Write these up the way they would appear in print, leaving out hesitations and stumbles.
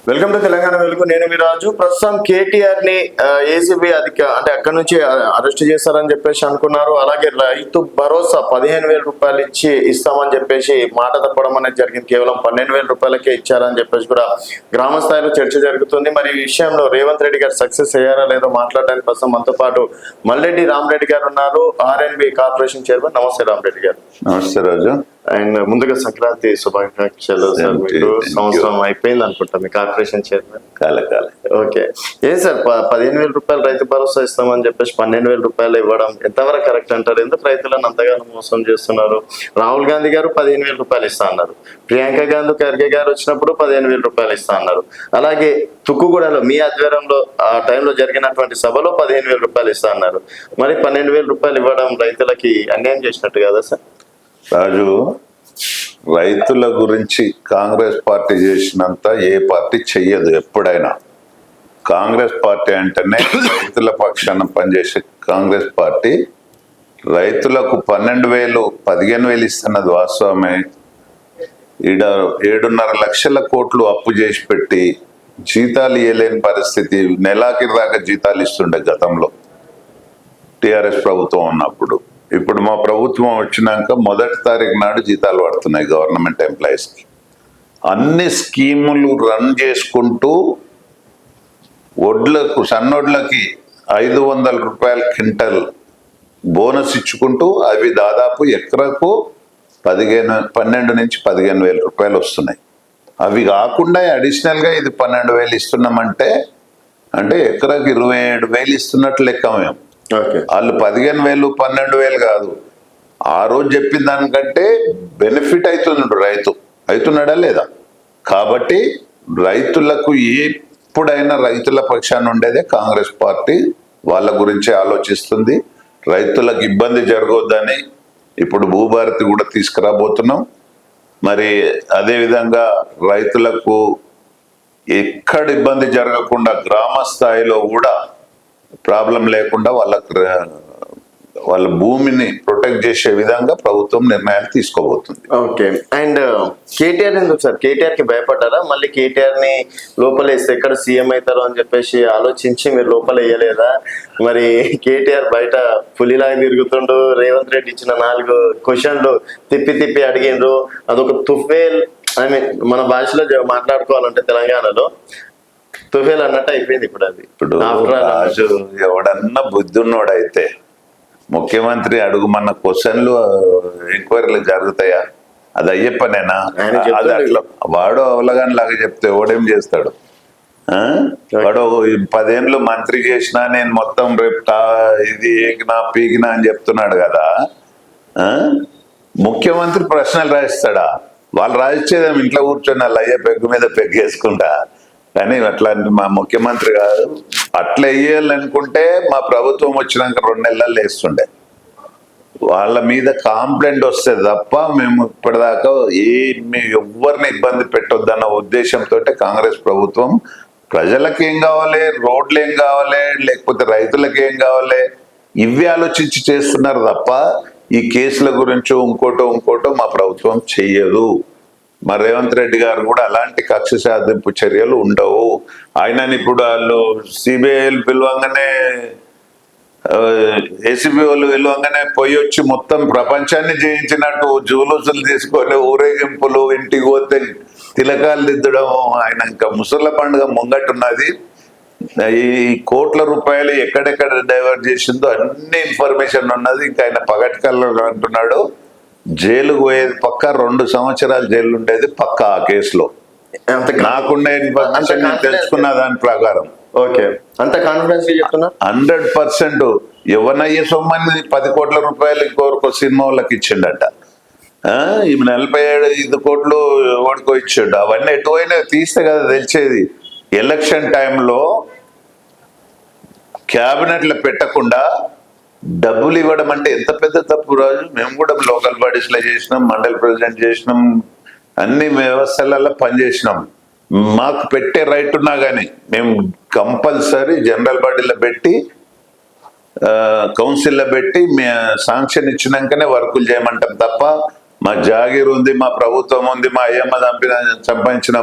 Welcome to Telangana వెలుగు. నేను మీ రాజు. ప్రస్తుతం కేటీఆర్ ని ఏసీబీ అంటే అక్కడ నుంచి అరెస్ట్ చేస్తారని చెప్పేసి అనుకున్నారు. అలాగే రైతు భరోసా 15,000 రూపాయలు ఇస్తామని చెప్పేసి మాట తప్పడం అనేది జరిగింది. కేవలం 12,000 రూపాయలకే ఇచ్చారని చెప్పేసి కూడా గ్రామ స్థాయిలో చర్చ జరుగుతుంది. మరి ఈ విషయంలో రేవంత్ రెడ్డి గారు సక్సెస్ అయ్యారా లేదో మాట్లాడడానికి ప్రస్తుతం మనతో పాటు మల్రెడ్డి రామరెడ్డి గారు ఉన్నారు, ఆర్ఎన్బి కార్పొరేషన్ చైర్మన్. నమస్తే రామరెడ్డి గారు. నమస్తే రాజు. అండ్ ముందుగా సంక్రాంతి శుభాకాంక్షలు సార్. మీకు సంవత్సరం అయిపోయింది అనుకుంటా మీ కార్పొరేషన్ చైర్మన్. ఓకే, ఏం సార్ 15,000 రూపాయలు రైతు భరోసా ఇస్తామని చెప్పేసి 12,000 రూపాయలు ఇవ్వడం ఎంతవరకు కరెక్ట్ అంటారు? ఎందుకు రైతులను అంతగానో మోసం చేస్తున్నారు? రాహుల్ గాంధీ గారు 15,000 రూపాయలు ఇస్తా అన్నారు, ప్రియాంక గాంధీ ఖర్గే గారు వచ్చినప్పుడు 15,000 రూపాయలు ఇస్తా అన్నారు. అలాగే తుక్కుగూడలో మీ ఆధ్వర్యంలో ఆ టైంలో జరిగినటువంటి సభలో 15,000 రూపాయలు ఇస్తా అన్నారు. మరి 12,000 రూపాయలు ఇవ్వడం రైతులకి అన్యాయం చేసినట్టు కదా సార్? రాజు, రైతుల గురించి కాంగ్రెస్ పార్టీ చేసినంత ఏ పార్టీ చెయ్యదు. ఎప్పుడైనా కాంగ్రెస్ పార్టీ అంటేనే రైతుల పక్షాన పనిచేసే కాంగ్రెస్ పార్టీ రైతులకు 12,000 15,000 ఇస్తున్నది వాస్తవమే. 7.5 లక్షల కోట్లు అప్పు చేసి పెట్టి జీతాలు ఇవ్వలేని పరిస్థితి. నెలాఖరు దాకా జీతాలు ఇస్తుండే గతంలో టిఆర్ఎస్ ప్రభుత్వం ఉన్నప్పుడు. ఇప్పుడు మా ప్రభుత్వం వచ్చినాక 1వ తారీఖు నాడు జీతాలు పడుతున్నాయి గవర్నమెంట్ ఎంప్లాయీస్కి. అన్ని స్కీములు రన్ చేసుకుంటూ సన్నొడ్లకి 500 రూపాయల క్వింటల్ బోనస్ ఇచ్చుకుంటూ అవి దాదాపు ఎకరకు 12 నుంచి 15,000 రూపాయలు వస్తున్నాయి. అవి కాకుండా అడిషనల్గా ఇది 12,000 ఇస్తున్నామంటే ఎకరకు 27,000 ఇస్తున్నట్లు లెక్క. మేము వాళ్ళు 15,000 12,000 కాదు, ఆ రోజు చెప్పిన దానికంటే బెనిఫిట్ అవుతున్నాడా లేదా? కాబట్టి రైతులకు ఎప్పుడైనా రైతుల పక్షాన ఉండేదే కాంగ్రెస్ పార్టీ. వాళ్ళ గురించి ఆలోచిస్తుంది. రైతులకు ఇబ్బంది జరగొద్దని ఇప్పుడు భూభారతి కూడా తీసుకురాబోతున్నాం. మరి అదేవిధంగా రైతులకు ఎక్కడ ఇబ్బంది జరగకుండా గ్రామ స్థాయిలో కూడా ప్రాబ్లం లేకుండా వాళ్ళ భూమిని ప్రొటెక్ట్ చేసే విధంగా ప్రభుత్వం నిర్ణయాలు తీసుకోబోతుంది. ఓకే, అండ్ కేటీఆర్ ఎందుకు సార్? కేటీఆర్ కి భయపడ్డారా? మళ్ళీ కేటీఆర్ ని లోపలేస్తే ఎక్కడ సీఎం అవుతారో అని చెప్పేసి ఆలోచించి మీరు లోపల వేయలేదా? మరి కేటీఆర్ బయట పులిలాగా తిరుగుతుండు. రేవంత్ రెడ్డి ఇచ్చిన 4 క్వశ్చన్లు తిప్పి అడిగిండ్రు. అదొక తుఫేల్. మన భాషలో మాట్లాడుకోవాలంటే తెలంగాణలో తుఫేల్ అన్నట్టు అయిపోయింది ఇప్పుడు అది. ఇప్పుడు రాజు, ఎవడన్నా బుద్ధున్నోడైతే ముఖ్యమంత్రి అడుగుమన్న క్వశ్చన్లు ఎంక్వైరీలు జరుగుతాయా? అది అయ్యప్పనేనా? అది అట్లా వాడు అవలగాని లాగా చెప్తే ఓడేం చేస్తాడు? వాడు 10 ఏళ్ళు మంత్రి చేసినా నేను మొత్తం రేపు ఇది పీకినా అని చెప్తున్నాడు కదా. ముఖ్యమంత్రి ప్రశ్నలు రాయిస్తాడా? వాళ్ళు రాయిచ్చేదేమో ఇంట్లో కూర్చొని వాళ్ళు అయ్యే పెగ్గు మీద పెగ్గేసుకుంటా. కానీ అట్లాంటి మా ముఖ్యమంత్రి కాదు. అట్లా వేయాలనుకుంటే మా ప్రభుత్వం వచ్చినాక 2 నెలల్లో వేస్తుండే. వాళ్ళ మీద కంప్లైంట్ వస్తే తప్ప మేము ఇప్పటిదాకా ఎవరిని ఇబ్బంది పెట్టొద్దన్న ఉద్దేశంతో కాంగ్రెస్ ప్రభుత్వం ప్రజలకు ఏం కావాలి, రోడ్లు ఏం కావాలి, లేకపోతే రైతులకు ఏం కావాలి, ఇవి ఆలోచించి చేస్తున్నారు తప్ప ఈ కేసుల గురించి ఇంకోటో మా ప్రభుత్వం చెయ్యదు. మరి రేవంత్ రెడ్డి గారు కూడా అలాంటి కక్ష సాధింపు చర్యలు ఉండవు. ఆయనని ఇప్పుడు వాళ్ళు సిబిఐలు పిలవంగానే, ఏసీబీ వాళ్ళు పిలవంగానే వచ్చి మొత్తం ప్రపంచాన్ని జయించినట్టు జూలూసులు తీసుకొని ఊరేగింపులు, ఇంటికి పోతే తిలకాలు దిద్దడం. ఆయన ఇంకా ముసళ్ళ పండుగ ముంగట్టున్నది. ఈ కోట్ల రూపాయలు ఎక్కడెక్కడ డైవర్ట్ చేసిందో అన్ని ఇన్ఫర్మేషన్ ఉన్నది. ఇంకా ఆయన పగటికల్లో అంటున్నాడు జైలుకు పోయేది పక్కా, 2 సంవత్సరాలు జైలు ఉండేది పక్కా ఆ కేసులో. నాకుండే ఇన్ఫర్మేషన్ నేను తెలుసుకున్న దాని ప్రకారం. ఓకే, అంత కాన్ఫిడెన్స్ చెప్తున్నా 100%. ఎవరయ్యే సొమ్మని 10 కోట్ల రూపాయలు ఇంకొక సినిమా వాళ్ళకి ఇచ్చిండట. ఈ 47 కోట్లు ఓడికో ఇచ్చాడు. అవన్నీ ఎటువైనా తీస్తే కదా తెలిసేది. ఎలక్షన్ టైంలో క్యాబినెట్లో పెట్టకుండా డబ్బులు ఇవ్వడం అంటే ఎంత పెద్ద తప్పు రాజు. మేము కూడా లోకల్ బాడీస్ లో చేసినాం, మండల్ ప్రెసిడెంట్ చేసినాం, అన్ని వ్యవస్థలలో పనిచేసినాం. మాకు పెట్టే రైట్ ఉన్నా కానీ మేము కంపల్సరీ జనరల్ బాడీలో పెట్టి కౌన్సిల్లో పెట్టి శాంక్షన్ ఇచ్చినాకనే వర్కులు చేయమంటాం తప్ప మా జాగీర్ ఉంది, మా ప్రభుత్వం ఉంది, మా అయ్యమ్మ సంపాదించిన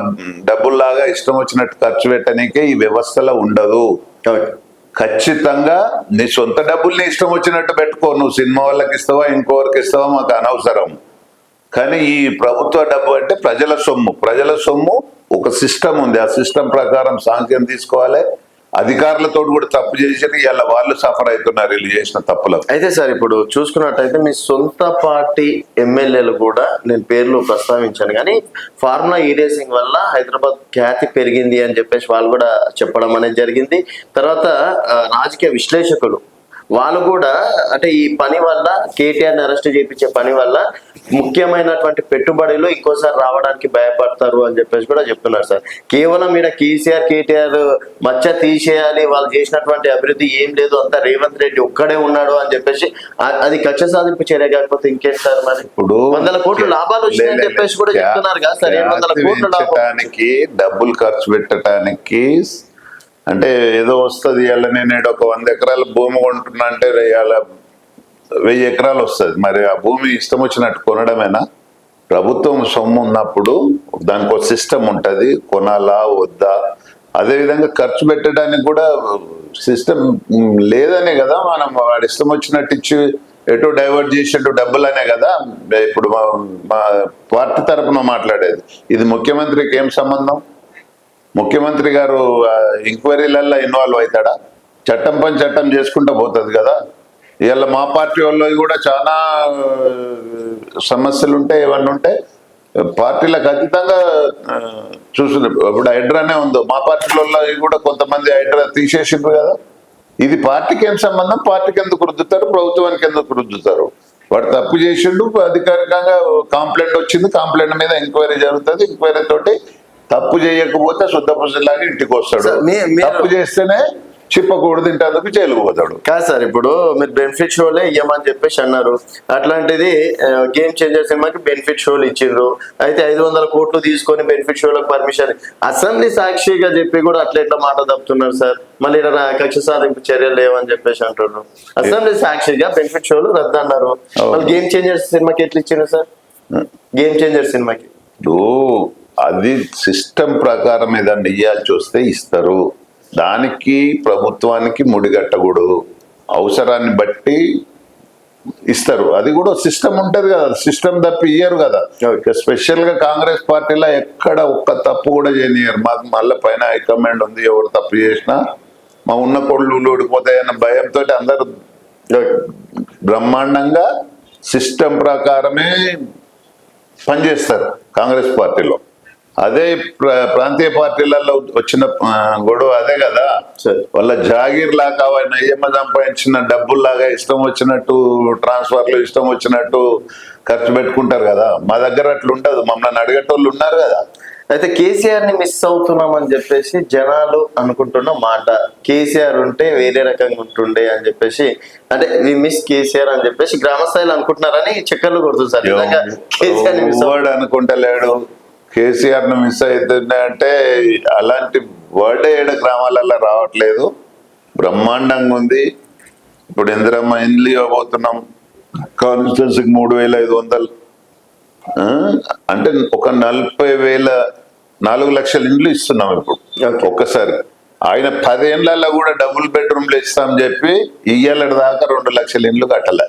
డబ్బుల్లాగా ఇష్టం వచ్చినట్టు ఖర్చు పెట్టడానికే ఈ వ్యవస్థలో ఉండదు. ఖచ్చితంగా నీ సొంత డబ్బుల్ని ఇష్టం వచ్చినట్టు పెట్టుకో. నువ్వు సినిమా వాళ్ళకి ఇస్తావా, ఇంకోరికి ఇస్తావా, మాకు అనవసరం. కానీ ఈ ప్రభుత్వ డబ్బు అంటే ప్రజల సొమ్ము ఒక సిస్టమ్ ఉంది. ఆ సిస్టమ్ ప్రకారం సాంఖ్యం తీసుకోవాలి. అధికారులతో కూడా తప్పు చేసి ఇలా వాళ్ళు సఫర్ అవుతున్నారు వీళ్ళు చేసిన తప్పులకు. అయితే సార్ ఇప్పుడు చూసుకున్నట్టయితే మీ సొంత పార్టీ ఎమ్మెల్యేలు కూడా, నేను పేర్లు ప్రస్తావించాను కానీ, ఫార్ములా ఈ రేసింగ్ వల్ల హైదరాబాద్ ఖ్యాతి పెరిగింది అని చెప్పేసి వాళ్ళు కూడా చెప్పడం అనేది జరిగింది. తర్వాత రాజకీయ విశ్లేషకులు వాళ్ళు కూడా అంటే ఈ పని వల్ల, కేటీఆర్ని అరెస్ట్ చేయించే పని వల్ల ముఖ్యమైనటువంటి పెట్టుబడులు ఇంకోసారి రావడానికి భయపడతారు అని చెప్పేసి కూడా చెప్తున్నారు సార్. కేవలం ఈడ కేటీఆర్ మచ్చ తీసేయాలి, వాళ్ళు చేసినటువంటి అభివృద్ధి ఏం లేదు, అంతా రేవంత్ రెడ్డి ఒక్కడే ఉన్నాడు అని చెప్పేసి అది కక్ష సాధింపు చర్య కాకపోతే ఇంకేం సార్? మరి ఇప్పుడు 100 కోట్ల లాభాలు వచ్చినాయని చెప్పేసి కూడా చెప్తున్నారు కదా సార్. 700 కోట్ల లాభానికి డబ్బులు ఖర్చు పెట్టడానికి అంటే ఏదో వస్తుంది. ఇవాళ నేను ఒక 100 ఎకరాల భూమి కొంటున్నా అంటే ఇవాళ 1000 ఎకరాలు వస్తుంది. మరి ఆ భూమి ఇష్టం వచ్చినట్టు కొనడమేనా? ప్రభుత్వం సొమ్ము ఉన్నప్పుడు దానికి ఒక సిస్టమ్ ఉంటుంది, కొనాలా వద్దా. అదేవిధంగా ఖర్చు పెట్టడానికి కూడా సిస్టమ్ లేదనే కదా మనం వాడు ఇష్టం వచ్చినట్టు ఇచ్చి ఎటో డైవర్ట్ చేసేట్టు డబ్బులనే కదా ఇప్పుడు మా పార్టీ తరఫున మాట్లాడేది. ఇది ముఖ్యమంత్రికి ఏం సంబంధం? ముఖ్యమంత్రి గారు ఎంక్వైరీలలో ఇన్వాల్వ్ అవుతాడా? చట్టం పని చట్టం చేసుకుంటూ పోతుంది కదా. ఇవాళ మా పార్టీ వాళ్ళు కూడా చాలా సమస్యలు ఉంటాయి, ఏమన్నా ఉంటాయి. పార్టీలకు అతీతంగా చూస్తున్నారు. ఇప్పుడు హైడ్రానే ఉందో, మా పార్టీలో కూడా కొంతమంది హైడ్రా తీసేసిండ్రు కదా. ఇది పార్టీకి ఏం సంబంధం? పార్టీకి ఎందుకు రుద్దుతారు, ప్రభుత్వానికి ఎందుకు రుద్దుతారు? వాడు తప్పు చేసిండు, అధికారికంగా కంప్లైంట్ వచ్చింది, కంప్లైంట్ మీద ఎంక్వైరీ జరుగుతుంది. ఎంక్వైరీ తోటి తప్పు చేయకపోతే శుద్ధపుసలాగా ఇంటికి వస్తాడు. తప్పు చేస్తేనే చిప్పకూడదు, ఇంటందుకు జైలుకు పోతాడు. కాదు సార్, ఇప్పుడు మీరు బెనిఫిట్ షోలే ఇవ్వమని చెప్పేసి అన్నారు. అట్లాంటిది గేమ్ చేంజర్ సినిమాకి బెనిఫిట్ షోలు ఇచ్చిండ్రు. అయితే 500 కోట్లు తీసుకొని బెనిఫిట్ షోలకు పర్మిషన్ అసెంబ్లీ సాక్షిగా చెప్పి కూడా అట్లా ఎట్లా మాట తప్పుతున్నారు సార్. మళ్ళీ కక్ష సాధింపు చర్యలు లేవని చెప్పేసి అంటున్నారు. అసెంబ్లీ సాక్షిగా బెనిఫిట్ షోలు రద్దు అన్నారు. మళ్ళీ గేమ్ చేంజర్ సినిమాకి ఎట్లా ఇచ్చిండ్రు సార్? గేమ్ చేంజర్ సినిమాకి అది సిస్టమ్ ప్రకారం ఏదన్నా ఇయ్యాల్సి వస్తే ఇస్తారు. దానికి ప్రభుత్వానికి ముడిగట్టకూడదు, అవసరాన్ని బట్టి ఇస్తారు. అది కూడా సిస్టమ్ ఉంటది కదా, సిస్టమ్ తప్పి ఇయ్యరు కదా. స్పెషల్ గా కాంగ్రెస్ పార్టీలో ఎక్కడ ఒక్క తప్పు కూడా చేయనియరు. మాకు మళ్ళీ పైన హైకమాండ్ ఉంది, ఎవరు తప్పు చేసినా మా ఉన్న కొళ్ళు ఊడిపోతాయన్న భయంతో అందరూ బ్రహ్మాండంగా సిస్టమ్ ప్రకారమే పనిచేస్తారు కాంగ్రెస్ పార్టీలో. అదే ప్రాంతీయ పార్టీలలో వచ్చిన గొడవ అదే కదా. వాళ్ళ జాగీర్ లాగా అయ్యమ్మ సంపాదించిన డబ్బుల్లాగా ఇష్టం వచ్చినట్టు ట్రాన్స్ఫర్లు ఇష్టం వచ్చినట్టు ఖర్చు పెట్టుకుంటారు కదా. మా దగ్గర అట్లా ఉండదు, మమ్మల్ని అడిగేటోళ్ళు ఉన్నారు కదా. అయితే కేసీఆర్ ని మిస్ అవుతున్నాం అని చెప్పేసి జనాలు అనుకుంటున్న మాట. కేసీఆర్ ఉంటే వేరే రకంగా ఉంటుండే అని చెప్పేసి, అంటే వి మిస్ కేసీఆర్ అని చెప్పేసి గ్రామ స్థాయిలో అనుకుంటున్నారని చక్కర్లు కొడుతుంది సార్. కేసీఆర్ ని మిస్ అనుకుంటలేడు, కేసీఆర్ ను మిస్ అవుతుందంటే అలాంటి వర్డే ఏడ గ్రామాలలో రావట్లేదు. బ్రహ్మాండంగా ఉంది. ఇప్పుడు ఇందిరమ్మ ఇండ్లు ఇవ్వబోతున్నాం, కాన్స్టిట్యున్సీకి 3500 అంటే ఒక 40,000 4 లక్షల ఇండ్లు ఇస్తున్నాం ఇప్పుడు ఒక్కసారి. ఆయన 10 ఏళ్లలో కూడా డబుల్ బెడ్రూమ్లు ఇస్తామని చెప్పి ఇయ్యాల దాకా 2 లక్షల ఇండ్లు కట్టలే.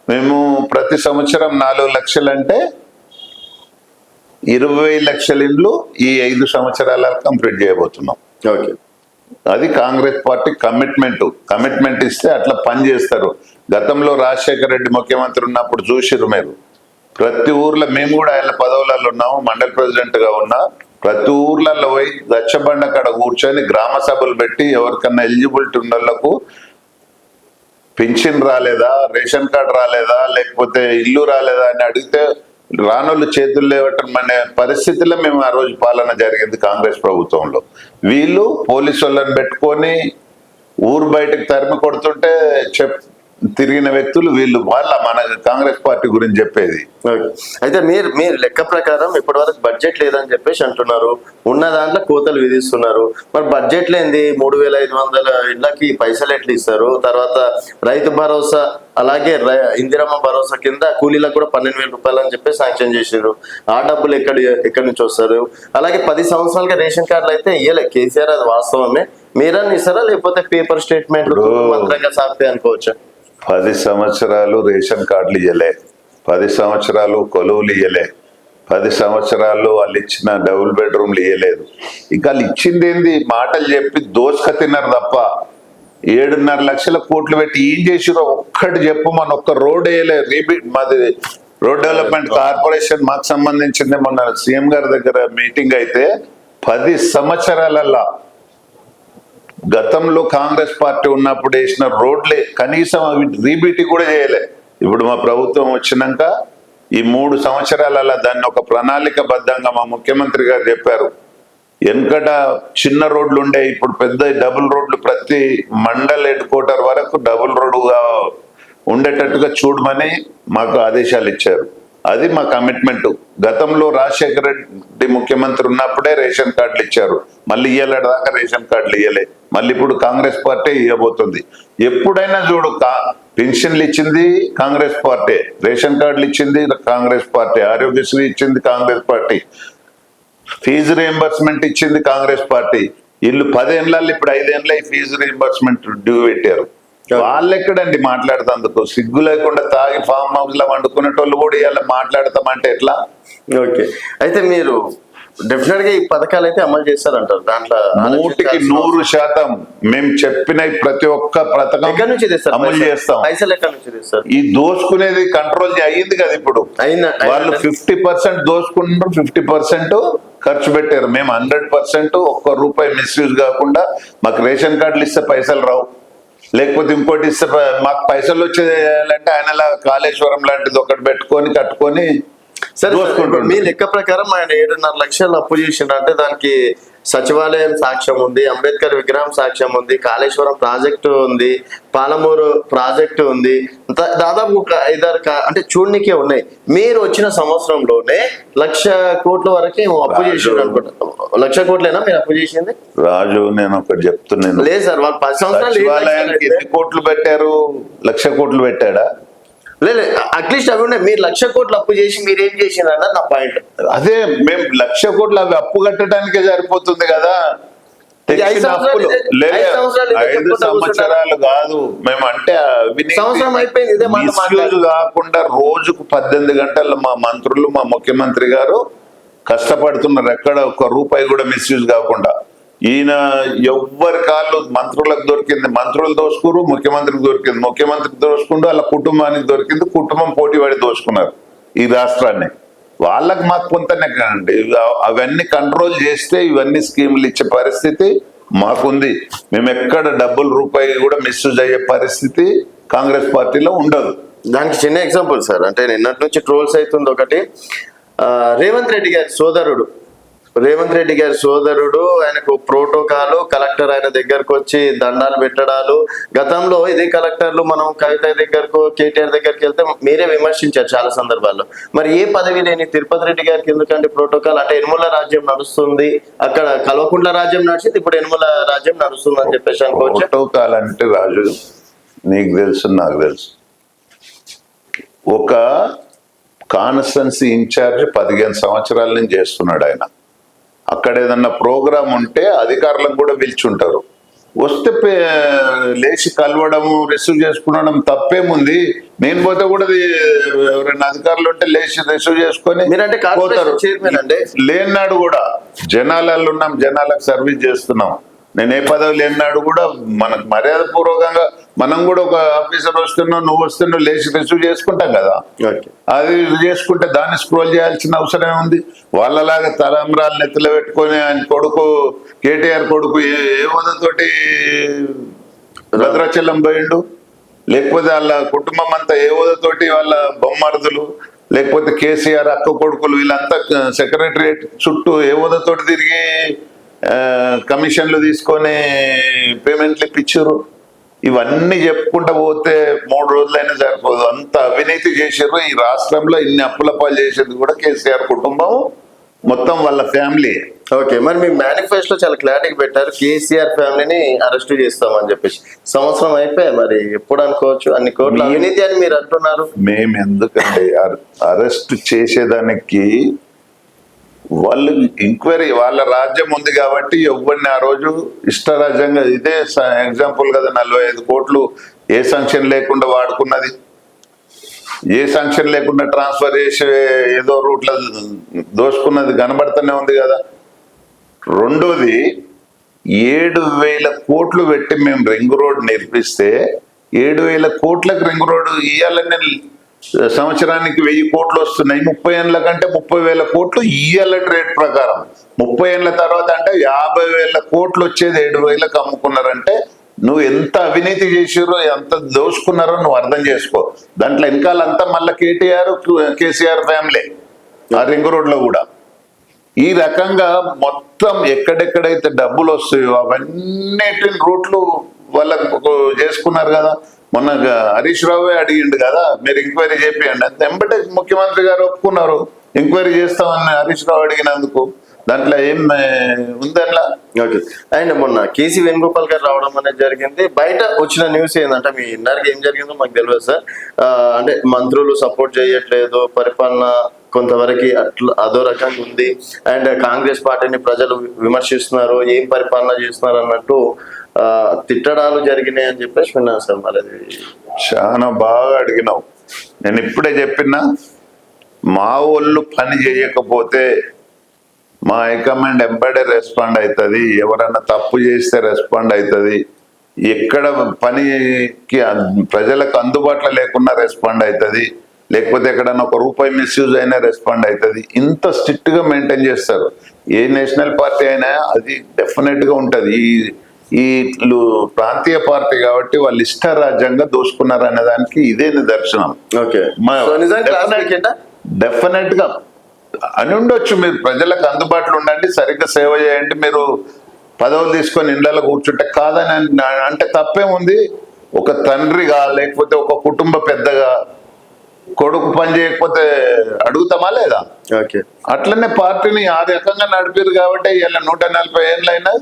మేము ప్రతి సంవత్సరం 4 లక్షలు అంటే 20 లక్షల ఇండ్లు ఈ 5 సంవత్సరాల కంప్లీట్ చేయబోతున్నాం. అది కాంగ్రెస్ పార్టీ కమిట్మెంట్ ఇస్తే అట్లా పని చేస్తారు. గతంలో రాజశేఖర రెడ్డి ముఖ్యమంత్రి ఉన్నప్పుడు చూసిరు మీరు, ప్రతి ఊర్లో మేము కూడా ఆయన పదవులలో ఉన్నాము, మండల ప్రెసిడెంట్ గా ఉన్నా, ప్రతి ఊర్లలో పోయి గచ్చబండ కాడ కూర్చొని గ్రామ సభలు పెట్టి ఎవరికన్నా ఎలిజిబిలిటీ ఉన్న వాళ్ళకు పింఛన్ రాలేదా, రేషన్ కార్డు రాలేదా, లేకపోతే ఇల్లు రాలేదా అని అడిగితే రానోళ్ళు చేతులు లేవటం అనే పరిస్థితిలో మేము ఆ రోజు పాలన జరిగింది కాంగ్రెస్ ప్రభుత్వంలో. వీళ్ళు పోలీసు వాళ్ళని పెట్టుకొని ఊరు బయటకు తరిమి కొడుతుంటే తిరిగిన వ్యక్తులు వీళ్ళు, మన కాంగ్రెస్ పార్టీ గురించి చెప్పేది. ఓకే. అయితే మీరు లెక్క ప్రకారం ఇప్పటి వరకు బడ్జెట్ లేదని చెప్పేసి అంటున్నారు, ఉన్న దాంట్లో కోతలు విధిస్తున్నారు. మరి బడ్జెట్ లేనిది 3500 ఇళ్ళకి పైసలు ఎట్లా ఇస్తారు? తర్వాత రైతు భరోసా అలాగే ఇందిరమ్మ భరోసా కింద కూలీలకు కూడా 12,000 రూపాయలు అని చెప్పి శాంక్షన్ చేసారు. ఆ డబ్బులు ఎక్కడి నుంచి వస్తారు? అలాగే 10 సంవత్సరాలుగా రేషన్ కార్డులు అయితే ఇయ్యలే కేసీఆర్, అది వాస్తవమే. మీరన్నా ఇస్తారా లేకపోతే పేపర్ స్టేట్మెంట్ మంత్రంగా సాగుతాయి అనుకోవచ్చా? 10 సంవత్సరాలు రేషన్ కార్డులు ఇయ్యలే, 10 సంవత్సరాలు కొలువులు ఇయ్యలే, 10 సంవత్సరాలు వాళ్ళు ఇచ్చిన డబుల్ బెడ్రూమ్లు ఇయ్యలేదు. ఇంకా వాళ్ళు ఇచ్చింది ఏంది? మాటలు చెప్పి దోసుక తిన్నారు తప్ప 7.5 లక్షల కోట్లు పెట్టి ఏం చేసిరో ఒక్కటి చెప్పు. మన ఒక్క రోడ్ వేయలే. మాది రోడ్ డెవలప్మెంట్ కార్పొరేషన్ మాకు సంబంధించింది. మొన్న సీఎం గారి దగ్గర మీటింగ్ అయితే 10 సంవత్సరాలల్లా గతంలో కాంగ్రెస్ పార్టీ ఉన్నప్పుడు వేసిన రోడ్లే కనీసం అవి రీబీటీ కూడా చేయలే. ఇప్పుడు మా ప్రభుత్వం వచ్చినాక ఈ 3 సంవత్సరాలలో దాన్ని ఒక ప్రణాళికబద్ధంగా మా ముఖ్యమంత్రి గారు చెప్పారు. వెనకట చిన్న రోడ్లు ఉండే, ఇప్పుడు పెద్ద డబుల్ రోడ్లు ప్రతి మండల్ హెడ్ క్వార్టర్ వరకు డబుల్ రోడ్డుగా ఉండేటట్టుగా చూడమని మాకు ఆదేశాలు ఇచ్చారు. అది మా కమిట్మెంట్. గతంలో రాజశేఖర రెడ్డి ముఖ్యమంత్రి ఉన్నప్పుడే రేషన్ కార్డులు ఇచ్చారు, మళ్ళీ ఇయ్యలేడు దాకా రేషన్ కార్డులు ఇయ్యలే. మళ్ళీ ఇప్పుడు కాంగ్రెస్ పార్టీ ఇవ్వబోతుంది. ఎప్పుడైనా చూడు, పెన్షన్లు ఇచ్చింది కాంగ్రెస్ పార్టీ, రేషన్ కార్డులు ఇచ్చింది కాంగ్రెస్ పార్టీ, ఆరోగ్యశ్రీ ఇచ్చింది కాంగ్రెస్ పార్టీ, ఫీజు రియంబర్స్మెంట్ ఇచ్చింది కాంగ్రెస్ పార్టీ. వీళ్ళు 10 ఏళ్ళ ఇప్పుడు 5 ఏళ్ళ ఈ ఫీజు రియంబర్స్మెంట్ డ్యూ పెట్టారు. వాళ్ళెక్కడండి మాట్లాడుతందుకు? సిగ్గు లేకుండా తాగి ఫామ్ హౌస్ లో వండుకునేటోళ్ళు కూడా ఇలా మాట్లాడతామంటే ఎట్లా? ఓకే. అయితే మీరు డెఫినెట్ గా ఈ పథకాలు అయితే అమలు చేస్తారంటారు. దాంట్లో 100% మేము చెప్పిన ప్రతి ఒక్క పథకం ఎక్కడి నుంచి తెస్తారు? అమలు చేస్తాం. పైసలు ఎక్కడి నుంచి తెస్తారు? ఈ దోసుకునేది కంట్రోల్ అయ్యింది కదా. ఇప్పుడు వాళ్ళు 50% దోసుకుంటున్నారు, 50% ఖర్చు పెట్టారు. మేము 100% ఒక్క రూపాయి మిస్యూజ్ కాకుండా, మాకు రేషన్ కార్డులు ఇస్తే పైసలు రావు, లేకపోతే ఇంకోటి ఇస్తే మాకు పైసలు వచ్చేయాలంటే ఆయనలా కాళేశ్వరం లాంటిది ఒకటి పెట్టుకొని కట్టుకొని సరే. మీ లెక్క ప్రకారం ఆయన 7.5 లక్షలు అప్పు చేసిందంటే దానికి సచివాలయం సాక్ష్యం ఉంది, అంబేద్కర్ విగ్రహం సాక్ష్యం ఉంది, కాళేశ్వరం ప్రాజెక్టు ఉంది, పాలమూరు ప్రాజెక్టు ఉంది, దాదాపు ఒక 5-6 అంటే చూడనికే ఉన్నాయి. మీరు వచ్చిన సంవత్సరంలోనే 1,00,000 కోట్ల వరకు అప్పు చేసిండు అనుకుంటా. 1,00,000 కోట్లేనా మీరు అప్పు చేసింది? రాజు, నేను ఒకటి చెప్తున్నాను. లేదు సార్, వాళ్ళు 10 సంవత్సరాలు ఎన్ని కోట్లు పెట్టారు? 1,00,000 కోట్లు పెట్టాడా? లేదు, అట్లీస్ట్ అవి ఉన్నాయి. మీరు 1,00,000 కోట్లు అప్పు చేసి మీరు ఏం చేసినారు అన్నది నా పాయింట్. అదే, మేము 1,00,000 కోట్లు అవి అప్పు కట్టడానికే సరిపోతుంది కదా. 5 సంవత్సరాలు 5 సంవత్సరాలు కాదు. మేము అంటే సంవత్సరం అయిపోయింది. మిస్యూజ్ కాకుండా రోజుకు 18 గంటలు మా మంత్రులు, మా ముఖ్యమంత్రి గారు కష్టపడుతున్నారు, ఎక్కడ ఒక్క రూపాయి కూడా మిస్యూజ్ కాకుండా. ఈయన ఎవ్వరి కాళ్ళు మంత్రులకు దొరికింది, మంత్రులు దోసుకురు, ముఖ్యమంత్రికి దొరికింది, ముఖ్యమంత్రికి దోసుకుంటూ వాళ్ళ కుటుంబానికి దొరికింది, కుటుంబం పోటీ పడి దోసుకున్నారు ఈ రాష్ట్రాన్ని. వాళ్ళకి మాకు కొంతనే కానండి. అవన్నీ కంట్రోల్ చేస్తే ఇవన్నీ స్కీములు ఇచ్చే పరిస్థితి మాకుంది. మేము ఎక్కడ డబ్బులు రూపాయి కూడా మిస్యూజ్ అయ్యే పరిస్థితి కాంగ్రెస్ పార్టీలో ఉండదు. దానికి చిన్న ఎగ్జాంపుల్ సార్, అంటే నిన్నటి నుంచి ట్రోల్స్ అవుతుంది ఒకటి. రేవంత్ రెడ్డి గారి సోదరుడు ఆయనకు ప్రోటోకాల్, కలెక్టర్ ఆయన దగ్గరకు వచ్చి దండాలు పెట్టడాలు. గతంలో ఇదే కలెక్టర్లు మనం కవిత దగ్గరకు, కేటీఆర్ దగ్గరికి వెళ్తే మీరే విమర్శించారు చాలా సందర్భాల్లో. మరి ఏ పదవి లేని తిరుపతి రెడ్డి గారికి ఎందుకంటే ప్రోటోకాల్? అంటే యనమల రాజ్యం నడుస్తుంది, అక్కడ కల్వకుంట్ల రాజ్యం నడిచింది, ఇప్పుడు యనమల రాజ్యం నడుస్తుంది అని చెప్పేసి అనుకోవచ్చు. ప్రోటోకాల్ అంటే రాజు, నీకు తెలుసు, నాకు తెలుసు, ఒక కాన్స్టిట్యున్సీ ఇన్ఛార్జ్ 15 సంవత్సరాల నుంచి చేస్తున్నాడు ఆయన. అక్కడ ఏదన్నా ప్రోగ్రాం ఉంటే అధికారులకు కూడా పిలుచుంటారు. వస్తే లేచి కలవడము, రిసీవ్ చేసుకునడం తప్పేముంది? నేను పోతే కూడా ఎవరైనా అధికారులు ఉంటే లేచి రిసీవ్ చేసుకొని పోతారు. లేనాడు కూడా జనాలలో ఉన్నాం, జనాలకు సర్వీస్ చేస్తున్నాం. నేను ఏ పదవి లేనాడు కూడా మనకు మర్యాద పూర్వకంగా మనం కూడా ఒక ఆఫీసర్ వస్తున్నావు, నువ్వు వస్తున్నావు, లేచి రిసీవ్ చేసుకుంటాం కదా. అది చేసుకుంటే దాన్ని స్క్రోల్ చేయాల్సిన అవసరం ఉంది. వాళ్ళలాగా తలంబ్రాలు నెత్తిలో పెట్టుకొని ఆయన కొడుకు కేటీఆర్ కొడుకు ఏ హోదాతోటి భద్రాచలం పోయిండు, లేకపోతే వాళ్ళ కుటుంబం అంతా ఏ హోదాతోటి, వాళ్ళ బొమ్మర్దులు, లేకపోతే కేసీఆర్ అక్క కొడుకులు, వీళ్ళంతా సెక్రటరియట్ చుట్టూ ఏ హోదాతోటి తిరిగి కమిషన్లు తీసుకొని పేమెంట్లు ఇప్పించారు. ఇవన్నీ చెప్పుకుంటూ పోతే 3 రోజులైనా సరిపోదు. అంత అవినీతి చేసారు. ఈ రాష్ట్రంలో ఇన్ని అప్పుల పాలు చేసేది కూడా కేసీఆర్ కుటుంబం, మొత్తం వాళ్ళ ఫ్యామిలీ. ఓకే, మరి మీ మేనిఫెస్టో చాలా క్లారిటీగా పెట్టారు, కేసీఆర్ ఫ్యామిలీని అరెస్ట్ చేస్తామని చెప్పేసి. సంవత్సరం అయిపోయాయి, మరి ఎప్పుడు అనుకోవచ్చు? అన్ని కోట్ల అవినీతి అని మీరు అంటున్నారు. మేము ఎందుకంటే అరెస్ట్ చేసేదానికి వాళ్ళు ఎంక్వైరీ, వాళ్ళ రాజ్యం ఉంది కాబట్టి ఎవరిని ఆ రోజు ఇష్టరాజ్యంగా, ఇదే ఎగ్జాంపుల్ కదా, 45 కోట్లు ఏ శాంక్షన్ లేకుండా వాడుకున్నది, ఏ శాంక్షన్ లేకుండా ట్రాన్స్ఫర్ చేసి ఏదో రూట్లో దోచుకున్నది కనబడుతూనే ఉంది కదా. రెండోది, 7,000 కోట్లు పెట్టి మేము రింగ్ రోడ్ నిర్మిస్తే 7,000 కోట్లకు రింగ్ రోడ్ ఇయ్యాలని సంవత్సరానికి 1,000 కోట్లు వస్తున్నాయి. 30 ఏళ్ళ కంటే 30,000 కోట్లు ఇయ్యాల రేట్ ప్రకారం. 30 ఏళ్ళ తర్వాత అంటే 50,000 కోట్లు వచ్చేది 7,000కి అమ్ముకున్నారంటే నువ్వు ఎంత అవినీతి చేసిరో, ఎంత దోచుకున్నారో నువ్వు అర్థం చేసుకో. దాంట్లో వెనకాలంతా మళ్ళీ కేసీఆర్ ఫ్యామిలీ ఆ రింగ్ రోడ్ లో కూడా. ఈ రకంగా మొత్తం ఎక్కడెక్కడైతే డబ్బులు వస్తాయో అవన్నిటిని రూట్లు వాళ్ళకు చేసుకున్నారు కదా. మొన్న హరీష్ రావే అడిగిండు కదా, మీరు ఎంక్వైరీ చేపియండి అంతే. వెంబటే ముఖ్యమంత్రి గారు ఒప్పుకున్నారు, ఎంక్వైరీ చేస్తామని హరీష్ రావు అడిగినందుకు. దాంట్లో ఏం ఉందట్లా. ఓకే, అండ్ మొన్న కేసీ వేణుగోపాల్ గారు రావడం అనేది జరిగింది. బయట వచ్చిన న్యూస్ ఏంటంటే, మీ ఇన్నర్కి ఏం జరిగిందో మాకు తెలియదు సార్. అంటే మంత్రులు సపోర్ట్ చేయట్లేదు, పరిపాలన కొంతవరకు అట్లా అదో రకంగా ఉంది, అండ్ కాంగ్రెస్ పార్టీని ప్రజలు విమర్శిస్తున్నారు, ఏం పరిపాలన చేస్తున్నారు అన్నట్టు తిట్టడాలు జరిగినాయి అని చెప్పేసి విన్నాను సార్. మరి అది చాలా బాగా అడిగినావు. నేను ఇప్పుడే చెప్పినా, మా వాళ్ళు పని చేయకపోతే మా హైకమాండ్ ఎంబడే రెస్పాండ్ అవుతుంది, ఎవరన్నా తప్పు చేస్తే రెస్పాండ్ అవుతుంది, ఎక్కడ పనికి ప్రజలకు అందుబాటులో లేకుండా రెస్పాండ్ అవుతుంది, లేకపోతే ఎక్కడన్నా ₹1 మిస్యూజ్ అయినా రెస్పాండ్ అవుతుంది. ఇంత స్ట్రిక్ట్ గా మెయింటైన్ చేస్తారు. ఏ నేషనల్ పార్టీ అయినా అది డెఫినెట్ గా ఉంటది. ఈ ప్రాంతీయ పార్టీ కాబట్టి వాళ్ళు ఇష్టరాజ్యంగా దోచుకున్నారు అనే దానికి ఇదే నిదర్శనం. ఓకే, డెఫినెట్ గా అని ఉండొచ్చు. మీరు ప్రజలకు అందుబాటులో ఉండండి, సరిగ్గా సేవ చేయండి, మీరు పదవులు తీసుకొని ఇళ్లలో కూర్చుంటే కాదని అంటే తప్పేముంది. ఒక తండ్రిగా లేకపోతే ఒక కుటుంబ పెద్దగా కొడుకు పని చేయకపోతే అడుగుతామా లేదా? ఓకే, అట్లనే పార్టీని ఆ రకంగా నడిపారు కాబట్టి ఇవాళ 140 ఏళ్ళైనా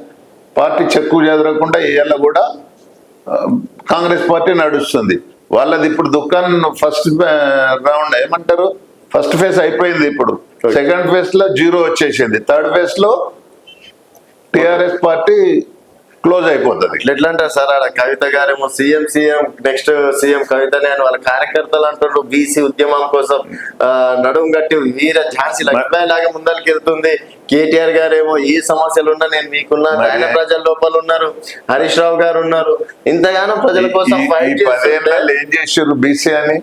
పార్టీ చెక్కు చెదరకుండా ఇవాళ కూడా కాంగ్రెస్ పార్టీ నడుస్తుంది. వాళ్ళది ఇప్పుడు దుకాణం ఫస్ట్ రౌండ్ ఏమంటారు, ఫస్ట్ ఫేజ్ అయిపోయింది. ఇప్పుడు సెకండ్ ఫేజ్ లో 0 వచ్చేసింది. థర్డ్ ఫేజ్ లో టిఆర్ఎస్ పార్టీ క్లోజ్ అయిపోతుంది. ఎట్లా అంటారు సార్, ఆడ కవిత గారేమో సీఎం నెక్స్ట్ సీఎం కవితనే అని వాళ్ళ కార్యకర్తలు అంటారు. బీసీ ఉద్యమం కోసం నడుము గట్టి వీర ఝాన్సీ లక్ష్మీ లాగా ముందరికి వెళ్తుంది. కేటీఆర్ గారేమో ఈ సమస్యలు ఉన్నా నేను మీకున్నా, ఆయన ప్రజల లోపల ఉన్నారు, హరీష్ రావు గారు ఉన్నారు, ఇంతగానో ప్రజల కోసం ఫైట్ చేస్తారు. ఏం చేసారు బీసీ అని?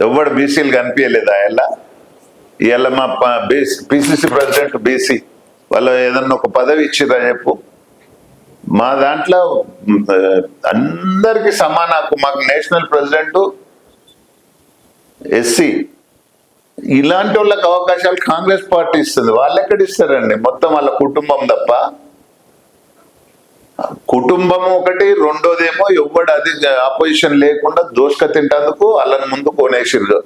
ఎవడు బీసీలు కనిపించలేదా? ఇవాళ మా పిసిసి ప్రెసిడెంట్ బీసీ, వాళ్ళు ఏదన్నా ఒక పదవి ఇచ్చిరా చెప్పు. మా దాంట్లో అందరికి సమాన హక్కు. మాకు నేషనల్ ప్రెసిడెంట్ ఎస్సీ. ఇలాంటి వాళ్ళకి అవకాశాలు కాంగ్రెస్ పార్టీ ఇస్తుంది. వాళ్ళు ఎక్కడ ఇస్తారండి? మొత్తం వాళ్ళ కుటుంబం తప్ప. కుటుంబం ఒకటి, రెండోదేమో ఎవడు అది ఆపోజిషన్ లేకుండా దోసుక తింటందుకు వాళ్ళని ముందు కొనేసిరు,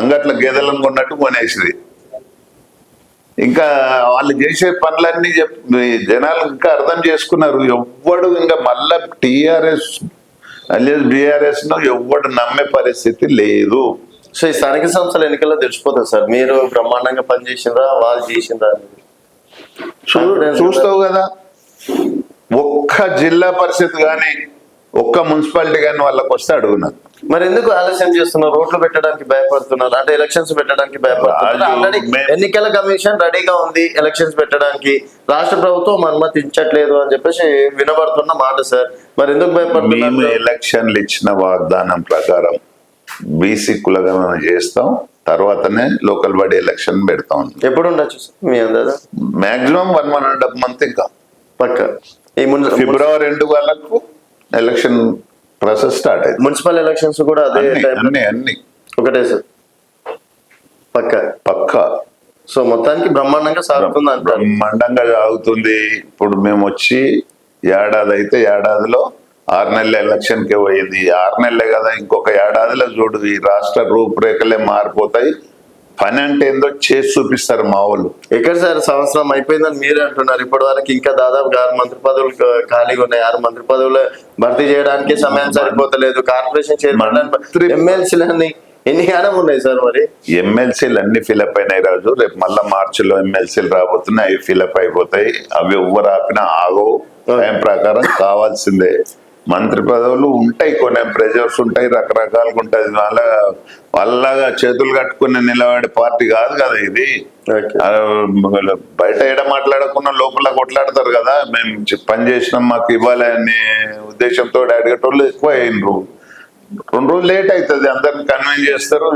అంగట్ల గేదెలను కొన్నట్టు కొనేసిరి. ఇంకా వాళ్ళు చేసే పనులన్నీ జనాలు ఇంకా అర్థం చేసుకున్నారు. ఎవ్వడు ఇంకా మళ్ళా టిఆర్ఎస్ అనేది బీఆర్ఎస్ ను ఎవ్వడు నమ్మే పరిస్థితి లేదు. సో ఈ స్థానిక సంస్థల ఎన్నికల్లో తెలిసిపోతుంది సార్, మీరు బ్రహ్మాండంగా పనిచేసిండ్రా వాళ్ళు చేసిండ్రా చూస్తావు కదా. ఒక్క జిల్లా పరిషత్ కానీ ఒక్క మున్సిపాలిటీ కానీ వాళ్ళకి వస్తే అడుగున్నారు. మరి ఎందుకు ఆలస్యం చేస్తున్నారు? రోడ్లు పెట్టడానికి భయపడుతున్నారు, అంటే ఎలక్షన్స్ పెట్టడానికి భయపడుతున్నారు. ఆల్రెడీ ఎన్నికల కమిషన్ రెడీగా ఉంది ఎలక్షన్స్ పెట్టడానికి, రాష్ట్ర ప్రభుత్వం అనుమతించట్లేదు అని చెప్పేసి వినబడుతున్న మాట సార్. మరి ఎందుకు భయపడుతున్నారు? మేము ఎలక్షన్లు ఇచ్చిన వాగ్దానం ప్రకారం బీసీ కులగణన చేస్తాం, తర్వాతనే లోకల్ బాడీ ఎలక్షన్ పెడతాం. ఎప్పుడు ఉండొచ్చు మీ అందరూ? మాక్సిమం 1.5 month ఇంకా పక్క. ఈ ఫిబ్రవరి 2 వాళ్ళకు ఎలక్షన్ ప్రాసెస్ స్టార్ట్ అయింది. మున్సిపల్ ఎలక్షన్స్ కూడా అదే అన్ని ఒకటే సార్, పక్క. సో మొత్తానికి బ్రహ్మాండంగా సాగుతుంది అంటారు. బ్రహ్మాండంగా సాగుతుంది. ఇప్పుడు మేము వచ్చి ఏడాది అయితే ఏడాదిలో 6 నెలల ఎలక్షన్ కి పోయింది. 6 నెలలే కదా, ఇంకొక ఏడాదిలో చూడు ఈ రాష్ట్ర రూపురేఖలే మారిపోతాయి. పని అంటే ఏందో చేసి చూపిస్తారు మా వాళ్ళు. ఎక్కడ సార్ సంవత్సరం అయిపోయిందని మీరే అంటున్నారు. ఇప్పటి వరకు ఇంకా దాదాపు 6 మంత్రి పదవులు ఖాళీగా ఉన్నాయి. 6 మంత్రి పదవులు భర్తీ చేయడానికి సమయం సరిపోతలేదు. కార్పొరేషన్ చైర్మన్, ఎమ్మెల్సీలన్నీ ఎన్ని కాలం ఉన్నాయి సార్? మరి ఎమ్మెల్సీలు అన్ని ఫిలప్ అయినాయి రాజు. రేపు మళ్ళా మార్చిలో ఎమ్మెల్సీలు రాబోతున్నాయి, అవి ఫిలప్ అయిపోతాయి. అవి ఎవ్వరు ఆపినా ఆగవు. టైం ప్రకారం కావాల్సిందే. మంత్రి పదవులు ఉంటాయి, కొన్ని ప్రెజర్స్ ఉంటాయి, రకరకాలుగా ఉంటుంది. వాళ్ళగా చేతులు కట్టుకుని నిలబడే పార్టీ కాదు కదా ఇది. బయట ఎడ మాట్లాడకుండా లోపల కొట్లాడతారు కదా. మేము పని చేసినాం, మాకు ఇవ్వాలి అనే ఉద్దేశంతో అడిగేటోళ్ళు ఎక్కువ అయినరు. 2 రోజులు లేట్ అవుతుంది, అందరిని కన్విన్స్ చేస్తారు,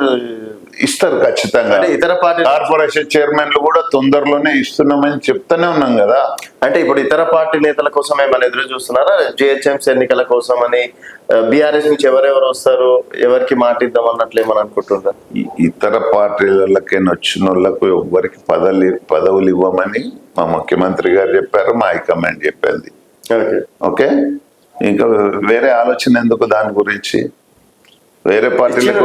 ఇస్తారు ఖచ్చితంగా. ఇతర పార్టీ కార్పొరేషన్ చైర్మన్లు కూడా తొందరలోనే ఇస్తున్నామని చెప్తానే ఉన్నాం కదా. అంటే ఇప్పుడు ఇతర పార్టీ నేతల కోసం ఏమైనా ఎదురు చూస్తున్నారా? జిహెచ్ఎంసీ ఎన్నికల కోసం అని బీఆర్ఎస్ నుంచి ఎవరెవరు వస్తారు, ఎవరికి మాట ఇద్దాం అన్నట్లు ఏమని అనుకుంటున్నారు? ఇతర పార్టీలకే వచ్చిన వాళ్ళకు ఎవ్వరికి పదవులు ఇవ్వమని మా ముఖ్యమంత్రి గారు చెప్పారు, మా హైకమాండ్ చెప్పింది. ఓకే, ఇంకా వేరే ఆలోచన ఎందుకు దాని గురించి? వేరే పార్టీలకు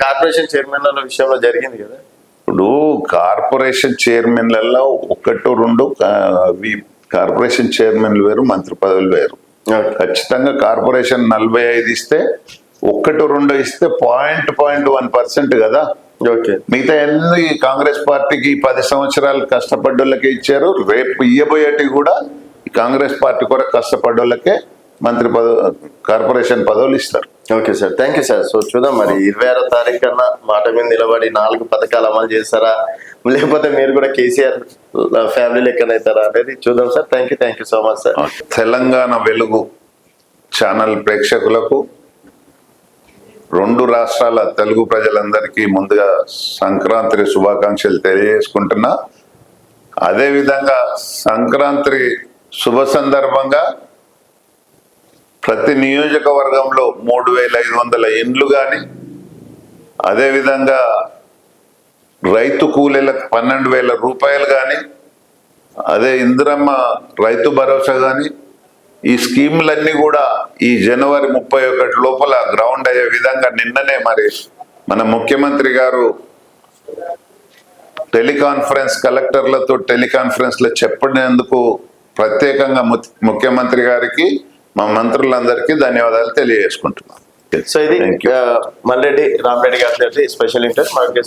కార్పొరేషన్ చైర్మన్ల విషయంలో జరిగింది కదా. ఇప్పుడు కార్పొరేషన్ చైర్మన్లలో 1-2 కార్పొరేషన్ చైర్మన్లు వేరు, మంత్రి పదవులు వేరు. ఖచ్చితంగా కార్పొరేషన్ 45 ఇస్తే 1-2 ఇస్తే 0.1% కదా. మిగతా ఎన్ని కాంగ్రెస్ పార్టీకి 10 సంవత్సరాలు కష్టపడ్డోళ్ళకే ఇచ్చారు. రేపు ఇయ్యబోయేటి కూడా కాంగ్రెస్ పార్టీ కూడా కష్టపడ్డోళ్ళకే మంత్రి కార్పొరేషన్ పదవులు ఇస్తారు. Okay sir, thank you sir. So చూద్దాం మరి 26వ తారీఖు కన్నా మాట మీద నిలబడి 4 పథకాలు అమలు చేస్తారా, లేకపోతే మీరు కూడా కేసీఆర్ ఫ్యామిలీ లెక్కనవుతారా అనేది చూద్దాం sir. Thank you so much sir. Telangana వెలుగు ఛానల్ ప్రేక్షకులకు, 2 రాష్ట్రాల తెలుగు ప్రజలందరికీ ముందుగా సంక్రాంతి శుభాకాంక్షలు తెలియజేసుకుంటున్నా. అదేవిధంగా సంక్రాంతి శుభ సందర్భంగా ప్రతి నియోజకవర్గంలో 3500 ఇండ్లు కానీ, అదేవిధంగా రైతు కూలీలకు 12,000 రూపాయలు కానీ, అదే ఇందిరమ్మ రైతు భరోసా కానీ, ఈ స్కీములన్నీ కూడా ఈ జనవరి 31 లోపల గ్రౌండ్ అయ్యే విధంగా నిన్ననే మరి మన ముఖ్యమంత్రి గారు టెలికాన్ఫరెన్స్, కలెక్టర్లతో టెలికాన్ఫరెన్స్ లో చెప్పినందుకు ప్రత్యేకంగా ముఖ్యమంత్రి గారికి, మా మంత్రులందరికీ ధన్యవాదాలు తెలియజేసుకుంటున్నాం. సో ఇది మల్రెడ్డి రామరెడ్డి గారి స్పెషల్ ఇంట్రెస్ట్. మనకి